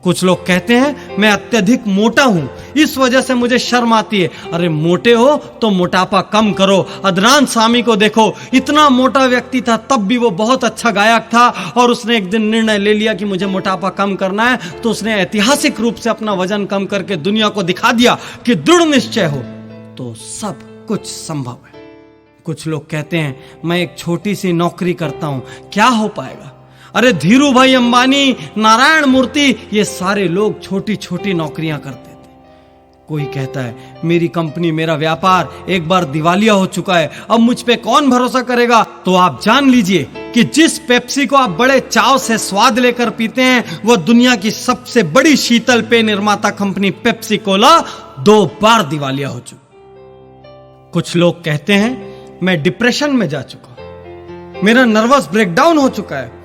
कुछ लोग कहते हैं मैं अत्यधिक मोटा हूं, इस वजह से मुझे शर्म आती है। अरे मोटे हो तो मोटापा कम करो। अदनान सामी को देखो, इतना मोटा व्यक्ति था तब भी वो बहुत अच्छा गायक था और उसने एक दिन निर्णय ले लिया कि मुझे मोटापा कम करना है। तो उसने ऐतिहासिक रूप से अपना वजन कम करके दुनिया को दिखा दिया कि दृढ़ निश्चय हो तो सब कुछ संभव है। कुछ लोग कहते हैं मैं एक छोटी सी नौकरी करता हूं, क्या हो पाएगा? अरे धीरू भाई अंबानी, नारायण मूर्ति, ये सारे लोग छोटी छोटी नौकरियां करते थे। कोई कहता है मेरी कंपनी, मेरा व्यापार एक बार दिवालिया हो चुका है, अब मुझ पे कौन भरोसा करेगा? तो आप जान लीजिए कि जिस पेप्सी को आप बड़े चाव से स्वाद लेकर पीते हैं वह दुनिया की सबसे बड़ी शीतल पेय निर्माता कंपनी पेप्सी कोला 2 बार दिवालिया हो चुकी। कुछ लोग कहते हैं मैं डिप्रेशन में जा चुका हूं, मेरा नर्वस ब्रेकडाउन हो चुका है।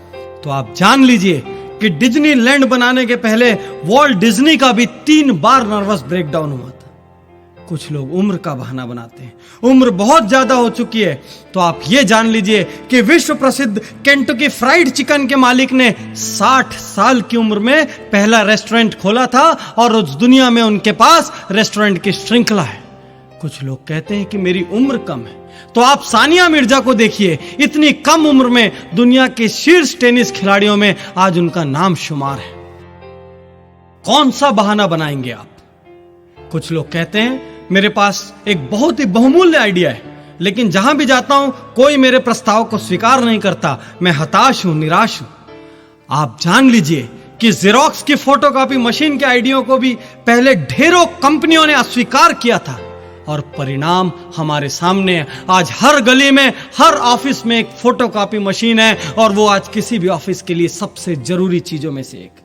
तो आप जान लीजिए कि डिज्नीलैंड बनाने के पहले वॉल्ट डिज्नी का भी 3 बार नर्वस ब्रेकडाउन हुआ था। कुछ लोग उम्र का बहाना बनाते हैं, उम्र बहुत ज्यादा हो चुकी है। तो आप ये जान लीजिए कि विश्व प्रसिद्ध केंटकी फ्राइड चिकन के मालिक ने 60 साल की उम्र में पहला रेस्टोरेंट खोला था और उस दुनिया में उनके पास रेस्टोरेंट की श्रृंखला है। कुछ लोग कहते हैं कि मेरी उम्र कम है। तो आप सानिया मिर्जा को देखिए, इतनी कम उम्र में दुनिया के शीर्ष टेनिस खिलाड़ियों में आज उनका नाम शुमार है। कौन सा बहाना बनाएंगे आप? कुछ लोग कहते हैं मेरे पास एक बहुत ही बहुमूल्य आइडिया है लेकिन जहां भी जाता हूं कोई मेरे प्रस्ताव को स्वीकार नहीं करता, मैं हताश हूं, निराश हूं। आप जान लीजिए कि जेरोक्स की फोटोकॉपी मशीन के आइडिया को भी पहले ढेरों कंपनियों ने अस्वीकार किया था और परिणाम हमारे सामने है। आज हर गली में, हर ऑफिस में एक फोटोकॉपी मशीन है और वो आज किसी भी ऑफिस के लिए सबसे जरूरी चीजों में से एक।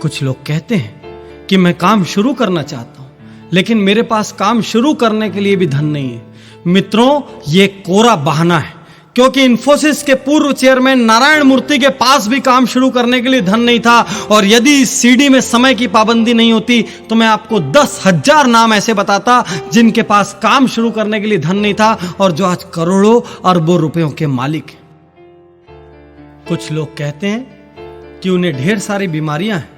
कुछ लोग कहते हैं कि मैं काम शुरू करना चाहता हूं लेकिन मेरे पास काम शुरू करने के लिए भी धन नहीं है। मित्रों, ये कोरा बहाना है क्योंकि इन्फोसिस के पूर्व चेयरमैन नारायण मूर्ति के पास भी काम शुरू करने के लिए धन नहीं था। और यदि इस सीडी में समय की पाबंदी नहीं होती तो मैं आपको 10,000 नाम ऐसे बताता जिनके पास काम शुरू करने के लिए धन नहीं था और जो आज करोड़ों अरबों रुपयों के मालिक हैं। कुछ लोग कहते हैं कि उन्हें ढेर सारी बीमारियां हैं।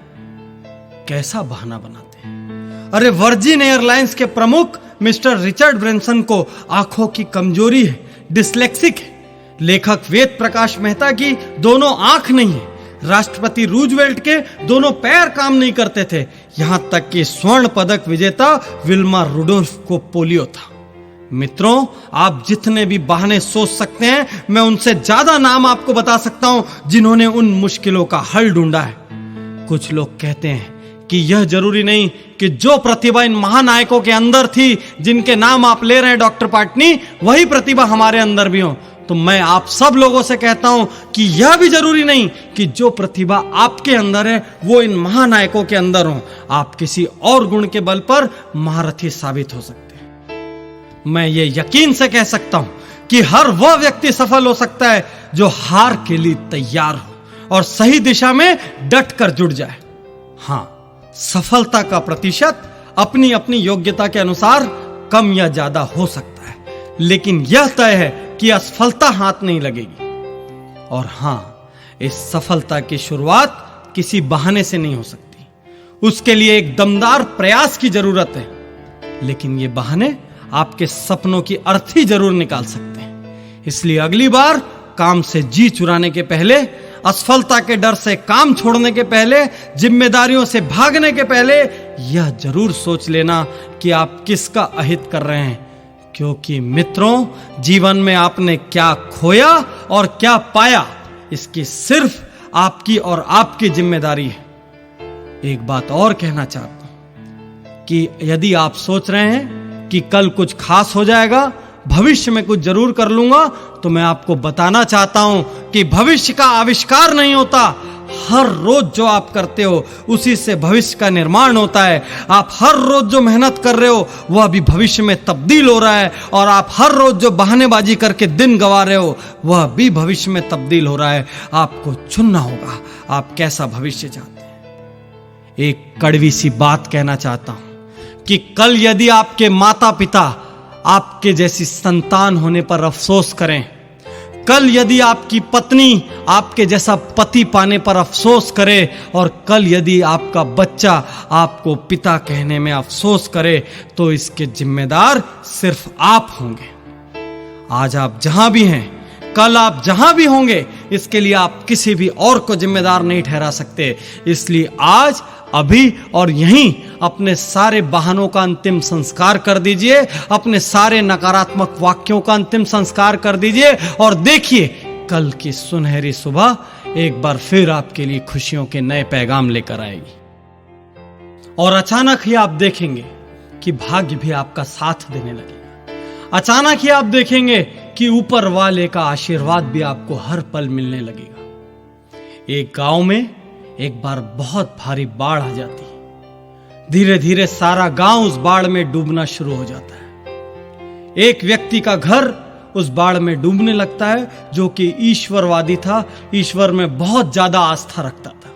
कैसा बहाना बनाते हैं? अरे वर्जिन एयरलाइंस के प्रमुख मिस्टर रिचर्ड ब्रैनसन को आंखों की कमजोरी है, डिस्लेक्सिक है। लेखक वेद प्रकाश मेहता की दोनों आंख नहीं है। राष्ट्रपति रूजवेल्ट के दोनों पैर काम नहीं करते थे। यहां तक कि स्वर्ण पदक विजेता विल्मा रुडोल्फ को पोलियो था। मित्रों, आप जितने भी बहाने सोच सकते हैं, मैं उनसे ज्यादा नाम आपको बता सकता हूं जिन्होंने उन मुश्किलों का हल ढूंढा है। कुछ लोग कहते हैं कि यह जरूरी नहीं कि जो प्रतिभा इन महानायकों के अंदर थी, जिनके नाम आप ले रहे हैं डॉक्टर पाटनी, वही प्रतिभा हमारे अंदर भी हो। तो मैं आप सब लोगों से कहता हूं कि यह भी जरूरी नहीं कि जो प्रतिभा आपके अंदर है वो इन महानायकों के अंदर हो। आप किसी और गुण के बल पर महारथी साबित हो सकते हैं। मैं ये यकीन से कह सकता हूं कि हर वह व्यक्ति सफल हो सकता है जो हार के लिए तैयार हो और सही दिशा में डट कर जुट जाए। हां, सफलता का प्रतिशत अपनी अपनी योग्यता के अनुसार कम या ज्यादा हो सकता है, लेकिन यह तय है कि असफलता हाथ नहीं लगेगी। और हां, इस सफलता की शुरुआत किसी बहाने से नहीं हो सकती। उसके लिए एक दमदार प्रयास की जरूरत है। लेकिन ये बहाने आपके सपनों की अर्थी जरूर निकाल सकते हैं। इसलिए अगली बार काम से जी चुराने के पहले, असफलता के डर से काम छोड़ने के पहले, जिम्मेदारियों से भागने के पहले यह जरूर सोच लेना कि आप किसका अहित कर रहे हैं। क्योंकि मित्रों, जीवन में आपने क्या खोया और क्या पाया, इसकी सिर्फ आपकी और आपकी जिम्मेदारी है। एक बात और कहना चाहता हूं कि यदि आप सोच रहे हैं कि कल कुछ खास हो जाएगा, भविष्य में कुछ जरूर कर लूंगा, तो मैं आपको बताना चाहता हूं कि भविष्य का आविष्कार नहीं होता। हर रोज जो आप करते हो उसी से भविष्य का निर्माण होता है। आप हर रोज जो मेहनत कर रहे हो वह भी भविष्य में तब्दील हो रहा है, और आप हर रोज जो बहानेबाजी करके दिन गंवा रहे हो वह भी भविष्य में तब्दील हो रहा है। आपको चुनना होगा आप कैसा भविष्य चाहते हैं। एक कड़वी सी बात कहना चाहता हूं कि कल यदि आपके माता पिता आपके जैसी संतान होने पर अफसोस करें, कल यदि आपकी पत्नी आपके जैसा पति पाने पर अफसोस करे, और कल यदि आपका बच्चा आपको पिता कहने में अफसोस करे, तो इसके जिम्मेदार सिर्फ आप होंगे। आज आप जहां भी हैं, कल आप जहां भी होंगे, इसके लिए आप किसी भी और को जिम्मेदार नहीं ठहरा सकते। इसलिए आज, अभी और यहीं अपने सारे बहानों का अंतिम संस्कार कर दीजिए, अपने सारे नकारात्मक वाक्यों का अंतिम संस्कार कर दीजिए, और देखिए कल की सुनहरी सुबह एक बार फिर आपके लिए खुशियों के नए पैगाम लेकर आएगी। और अचानक ही आप देखेंगे कि भाग्य भी आपका साथ देने लगेगा। अचानक ही आप देखेंगे कि ऊपर वाले का आशीर्वाद भी आपको हर पल मिलने लगेगा। एक गांव में एक बार बहुत भारी बाढ़ आ जाती है। धीरे धीरे सारा गांव उस बाढ़ में डूबना शुरू हो जाता है। एक व्यक्ति का घर उस बाढ़ में डूबने लगता है, जो कि ईश्वरवादी था, ईश्वर में बहुत ज्यादा आस्था रखता था।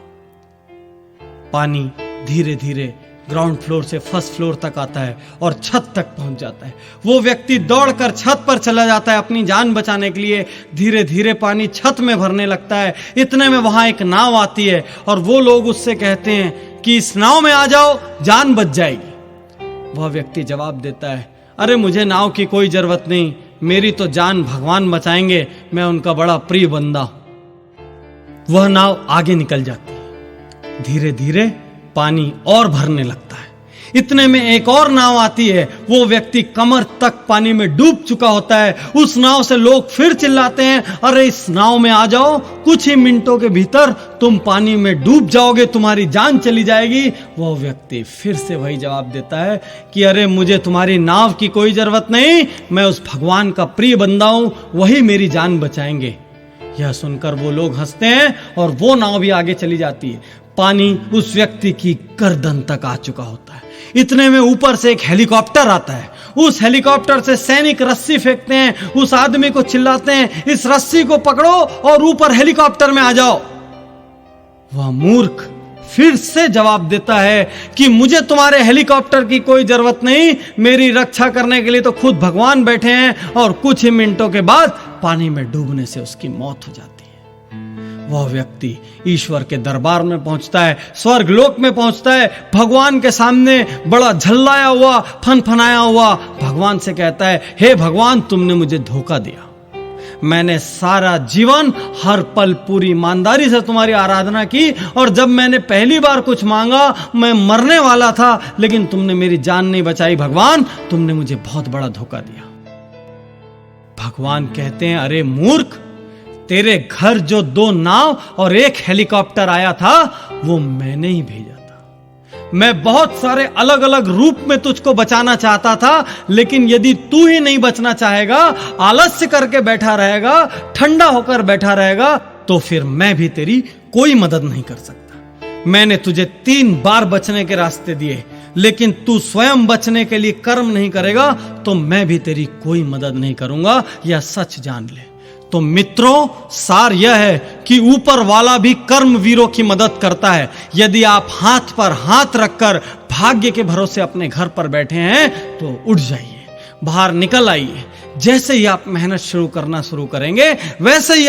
पानी धीरे धीरे ग्राउंड फ्लोर से फर्स्ट फ्लोर तक आता है और छत तक पहुंच जाता है। वो व्यक्ति दौड़कर छत पर चला जाता है अपनी जान बचाने के लिए। धीरे धीरे पानी छत में भरने लगता है। इतने में वहां एक नाव आती है और वो लोग उससे कहते हैं कि इस नाव में आ जाओ, जान बच जाएगी। वह व्यक्ति जवाब देता है, अरे मुझे नाव की कोई जरूरत नहीं, मेरी तो जान भगवान बचाएंगे, मैं उनका बड़ा प्रिय बंदा हूं। वह नाव आगे निकल जाती है। धीरे धीरे पानी और भरने लगता है। इतने में एक और नाव आती है। वो व्यक्ति कमर तक पानी में डूब चुका होता है। उस नाव से लोग फिर चिल्लाते हैं, अरे इस नाव में आ जाओ, कुछ ही मिनटों के भीतर तुम पानी में डूब जाओगे, तुम्हारी जान चली जाएगी। वो व्यक्ति फिर से वही जवाब देता है कि अरे मुझे तुम्हारी नाव की कोई जरूरत नहीं, मैं उस भगवान का प्रिय बंदा हूं, वही मेरी जान बचाएंगे। यह सुनकर वो लोग हंसते हैं और वो नाव भी आगे चली जाती है। पानी उस व्यक्ति की गर्दन तक आ चुका होता है। इतने में ऊपर से एक हेलीकॉप्टर आता है। उस हेलीकॉप्टर से सैनिक रस्सी फेंकते हैं। उस आदमी को चिल्लाते हैं, इस रस्सी को पकड़ो और ऊपर हेलीकॉप्टर में आ जाओ। वह मूर्ख फिर से जवाब देता है कि मुझे तुम्हारे हेलीकॉप्टर की कोई जरूरत नहीं, मेरी रक्षा करने के लिए तो खुद भगवान बैठे हैं। और कुछ ही मिनटों के बाद पानी में डूबने से उसकी मौत हो जाती है। वह व्यक्ति ईश्वर के दरबार में पहुंचता है, स्वर्ग लोक में पहुंचता है, भगवान के सामने बड़ा झल्लाया हुआ, फनफनाया हुआ भगवान से कहता है, हे भगवान, तुमने मुझे धोखा दिया। मैंने सारा जीवन हर पल पूरी ईमानदारी से तुम्हारी आराधना की, और जब मैंने पहली बार कुछ मांगा मैं मरने वाला था, लेकिन तुमने मेरी जान नहीं बचाई। भगवान, तुमने मुझे बहुत बड़ा धोखा दिया। भगवान कहते हैं, अरे मूर्ख, तेरे घर जो 2 नाव और 1 हेलीकॉप्टर आया था वो मैंने ही भेजा था। मैं बहुत सारे अलग अलग रूप में तुझको बचाना चाहता था, लेकिन यदि तू ही नहीं बचना चाहेगा, आलस्य करके बैठा रहेगा, ठंडा होकर बैठा रहेगा, तो फिर मैं भी तेरी कोई मदद नहीं कर सकता। मैंने तुझे 3 बार बचने के रास्ते दिए, लेकिन तू स्वयं बचने के लिए कर्म नहीं करेगा तो मैं भी तेरी कोई मदद नहीं करूंगा, यह सच जान ले। तो मित्रों, सार यह है कि ऊपर वाला भी कर्मवीरों की मदद करता है। यदि आप हाथ पर हाथ रखकर भाग्य के भरोसे अपने घर पर बैठे हैं तो उठ जाइए, बाहर निकल आइए। जैसे ही आप मेहनत करना शुरू करेंगे, वैसे ही